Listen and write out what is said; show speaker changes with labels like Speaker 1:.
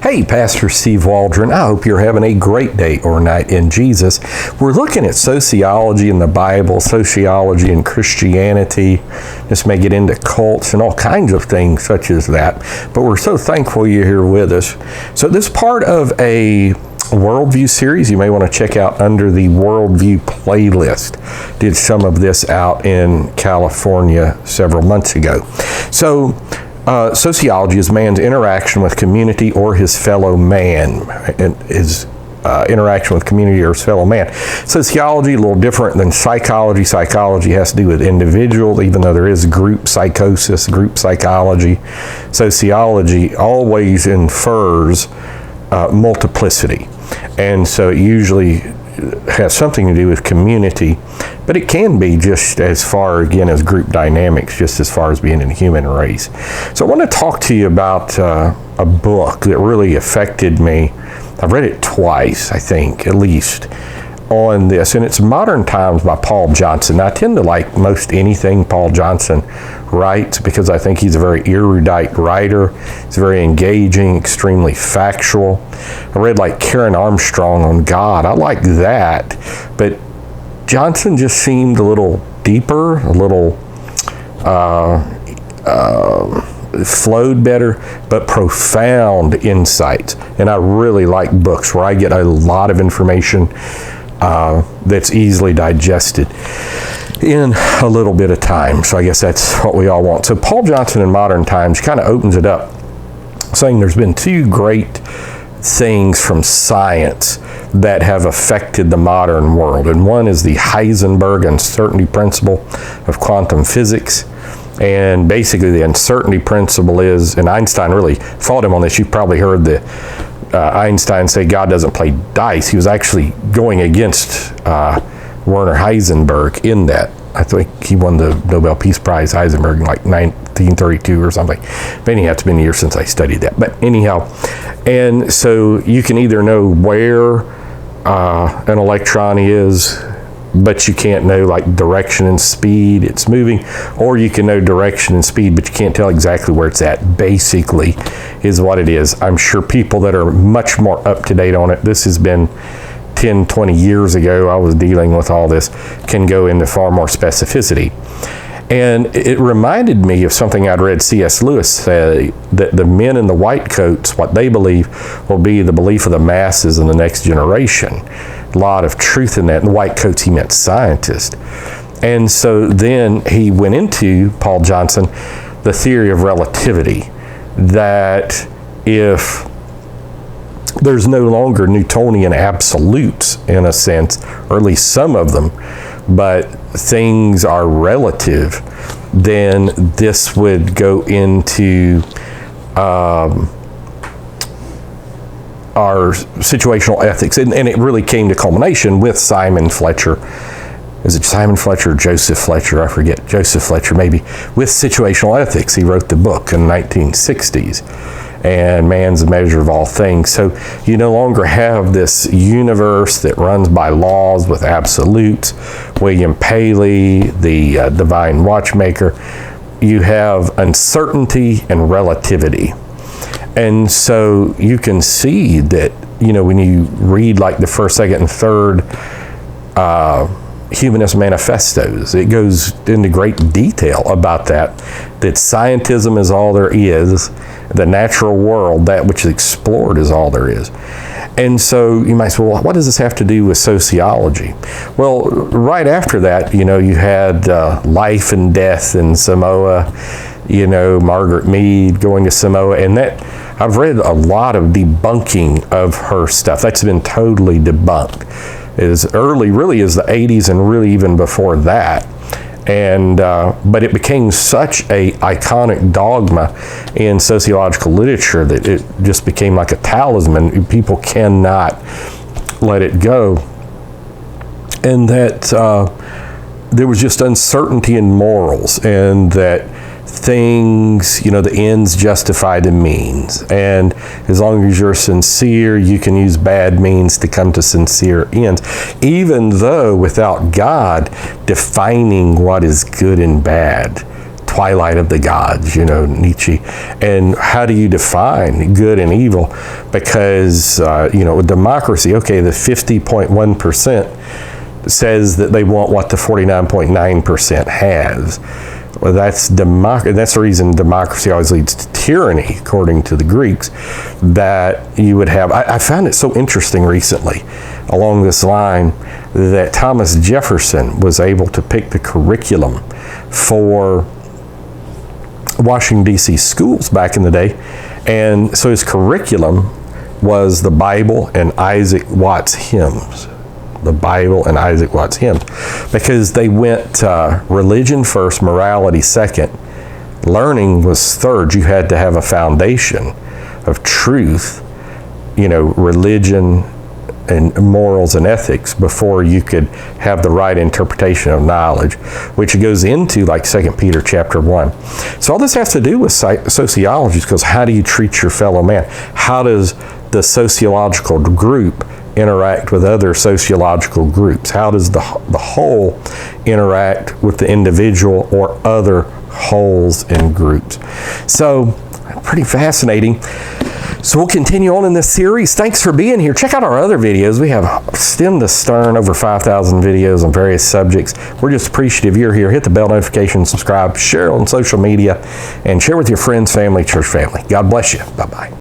Speaker 1: Hey, Pastor Steve Waldron. I hope you're having a great day or night in Jesus. We're looking at sociology in the Bible, sociology and Christianity. This may get into cults and all kinds of things such as that. But we're so thankful you're here with us. So this is part of a worldview series you may want to check out under the worldview playlist. Did some of this out in California several months ago. So sociology is man's interaction with community or his fellow man, and his interaction with community or his fellow man. Sociology, a little different than psychology. Psychology has to do with individuals, even though there is group psychosis, group psychology. Sociology always infers multiplicity, and so it usually has something to do with community, but it can be just as far, again, as group dynamics, just as far as being in the human race. So I want to talk to you about a book that really affected me. I've read it twice, I think, at least, on this, and it's Modern Times by Paul Johnson. Now, I tend to like most anything Paul Johnson writes because I think he's a very erudite writer. He's very engaging, extremely factual. I read like Karen Armstrong on God. I like that, but Johnson just seemed a little deeper, a little flowed better, but profound insights. And I really like books where I get a lot of information that's easily digested in a little bit of time. So I guess that's what we all want. So Paul Johnson in Modern Times kind of opens it up, saying there's been two great things from science that have affected the modern world. And one is the Heisenberg uncertainty principle of quantum physics. And basically the uncertainty principle is, and Einstein really fought him on this. You've probably heard Einstein say God doesn't play dice. He was actually going against Werner Heisenberg in that. I think he won the Nobel Peace Prize, Heisenberg, in like 1932 or something. But anyhow, it's been a year since I studied that. But anyhow, and so you can either know where an electron is, but you can't know like direction and speed it's moving, or you can know direction and speed, but you can't tell exactly where it's at, basically, is what it is. I'm sure people that are much more up to date on it, this has been 10, 20 years ago, I was dealing with all this, can go into far more specificity. And it reminded me of something I'd read C.S. Lewis say, that the men in the white coats, what they believe will be the belief of the masses in the next generation. A lot of truth in that. In the white coats, he meant scientists. And so then he went into, Paul Johnson, the theory of relativity, that if there's no longer Newtonian absolutes, in a sense, or at least some of them, but things are relative, then this would go into our situational ethics. And it really came to culmination with Simon Fletcher. Is it Simon Fletcher or Joseph Fletcher? I forget. Joseph Fletcher, maybe. With situational ethics, he wrote the book in the 1960s. And man's the measure of all things. So you no longer have this universe that runs by laws with absolutes. William Paley, the divine watchmaker. You have uncertainty and relativity. And so you can see that, when you read like the first, second, and third humanist manifestos, it goes into great detail about that scientism is all there is, the natural world, that which is explored, is all there is. And so you might say, well, what does this have to do with sociology? Well, right after that, you had Life and Death in Samoa, Margaret Mead going to Samoa, and that I've read a lot of debunking of her stuff. That's been totally debunked. As early really as the 80s and really even before that. And but it became such a iconic dogma in sociological literature that it just became like a talisman. People cannot let it go. And that there was just uncertainty in morals, and that things, the ends justify the means. And as long as you're sincere, you can use bad means to come to sincere ends. Even though without God defining what is good and bad twilight of the gods, Nietzsche. And how do you define good and evil? Because, democracy, okay, the 50.1% says that they want what the 49.9% has. Well, that's the reason democracy always leads to tyranny, according to the Greeks, that you would have. I found it so interesting recently along this line that Thomas Jefferson was able to pick the curriculum for Washington, D.C. schools back in the day. And so his curriculum was the Bible and Isaac Watts hymns. The Bible and Isaac Watts hymns, because they went religion first, morality second, learning was third. You had to have a foundation of truth, religion and morals and ethics before you could have the right interpretation of knowledge, which goes into like 2 Peter chapter 1. So all this has to do with sociology, because how do you treat your fellow man? How does the sociological group interact with other sociological groups? How does the whole interact with the individual or other wholes and groups? So, pretty fascinating. So we'll continue on in this series. Thanks for being here. Check out our other videos. We have stem to stern over 5,000 videos on various subjects. We're just appreciative you're here. Hit the bell notification, subscribe, share on social media, and share with your friends, family, church family. God bless you. Bye-bye.